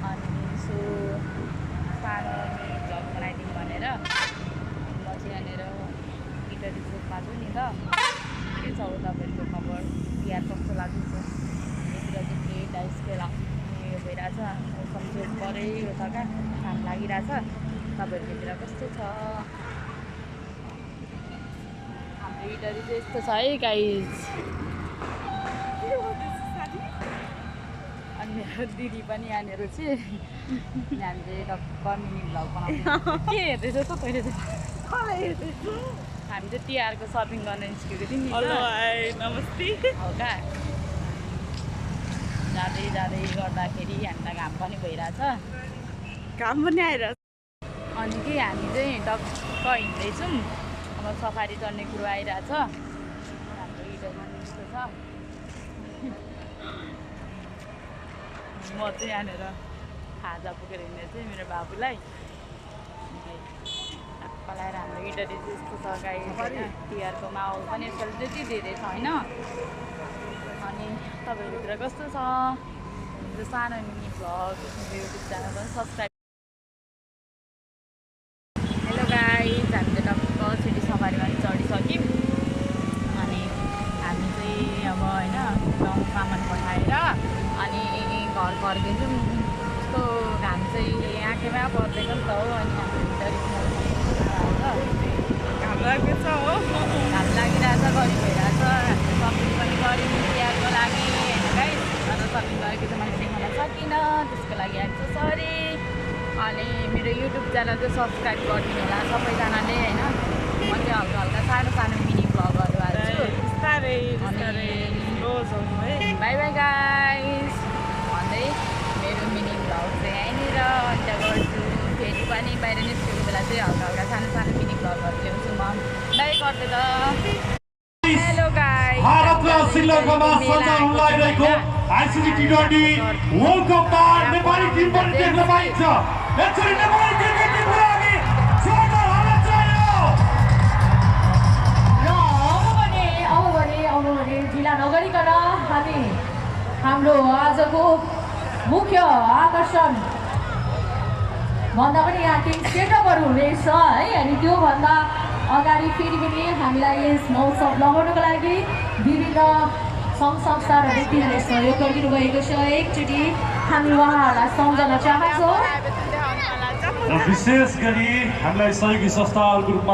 अनि सो सानो भ्लग बनाइदिउँ भनेर म चाहिँ यहाँनिर इटरी चोकमा छु नि त। के छ हो तपाईँहरूको खबर, तिहार कस्तो लाग्दैछ? यतिर चाहिँ केटा स्केल उयो भइरहेछ, मौसम चाहिँ परै यो छ क्या, घाम लागिरहेछ। तपाईँहरूकोतिर कस्तो छ? हाम्रो इटरी चाहिँ यस्तो छ है गाइज। अनि मेरो दिदी पनि यहाँनिर चाहिँ हामी चाहिँ टक्क मिनी भ्लग बनाउँछौँ। के हेर्दैछ त तैँले चाहिँ? हामी चाहिँ तिहारको सपिङ गर्न निस्केको थियौँ नि। नमस्ते। हो क्या, जाँदै जाँदै गर्दाखेरि हामीलाई घाम पनि भइरहेछ, काम पनि आइरहेछ। अनि के हामी चाहिँ टक्क हिँड्दैछौँ। अब सफारी चढ्ने कुरो आइरहेछ। हाम्रो इटरमा यस्तो छ। म चाहिँ यहाँनिर खाजा पुगेर हिँड्ने चाहिँ मेरो बाबुलाई टक्क लगाएर हाम्रो इटरी चाहिँ यस्तो छ गाई। तिहारको माहौल पनि यसरी त्यति धेरै छैन। अनि तपाईँहरूतिर कस्तो छ? हाम्रो सानो मिनी भ्लग युट्युब च्यानल पनि सब्सक्राइब। हेलो गाइज, हामी चाहिँ टक्क सिटी सफारीमा पनि चढिसक्यौँ। अनि हामी चाहिँ अब होइन गाउँ सामान पठाएर अनि घर फर्किन्छौँ। यस्तो घाम चाहिँ आँखेमा पर्दैन नि त हो। अनि हाम्रो घाम लागेको छ हो, घाम लागिरहेछ, गरी भइरहेछ। सपिङ पनि गऱ्यौँ तिहारको लागि होइन गाइस। तर सपिङ गरेको चाहिँ मैले देखाउन सकिनँ, त्यसको लागि आएको सरी। अनि मेरो युट्युब च्यानल चाहिँ सब्सक्राइब गरिदिनु होला सबैजनाले होइन। म चाहिँ हल्का हल्का सानो सानो मिनी भ्लगहरू हाल्छु। बाई बाई गाइस भन्दै मेरो मिनी भ्लग चाहिँ यहीँनिर अन्त गर्छु। फेरि पनि बाहिर निस्केको बेला चाहिँ हल्का हल्का सानो सानो मिनी भ्लगहरू ल्याउँछु म। बाई गर्दै त। हेलो गाइस, भारत र श्रीलङ्कामा सञ्चालन लागिरहेको आइसिसी टी20 वर्ल्ड कपमा नेपाली टिम पनि देख्न पाइन्छ। यसरी नेपाली क्रिकेट टिमको लागि जोरदार हाल्न चाहियो। र अब भने ढिला नगरिकन हामी हाम्रो आजको मुख्य आकर्षण भन्दा पनि यहाँ केही सेटअपहरू रहेछ है। अनि त्योभन्दा अगाडि फेरि पनि हामीलाई यस महोत्सव लगाउनको लागि विभिन्न सङ्घ संस्था र व्यक्तिहरूले सहयोग गरिदिनु भएको छ। एकचोटि हामी उहाँहरूलाई सम्झन चाहन्छौँ। विशेष गरी हामीलाई सहयोगी संस्थाहरूको रूपमा